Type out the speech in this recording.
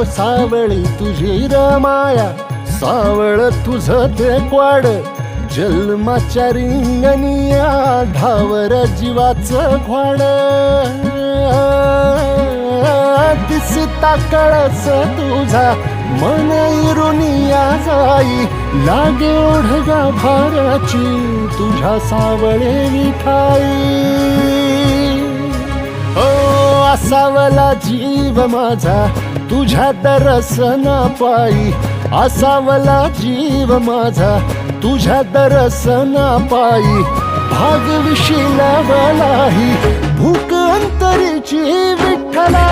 सावळी तुझी रमाया, सावळ तुझं ते क्वाड, जन्माच्या रिंगणिया ढावर जीवाचं घोड. दिसता कळस तुझा मन इरुनिया जाई, लागे ओढगा भाराची तुझ्या सावळे विठाई. ओ असावला जीव माझा तुझ्या दर्शना पायी, असावला जीव माझा तुझ्या दर्शना पायी. भाग विशिलावलाही भूक अंतरीची विठ्ठला.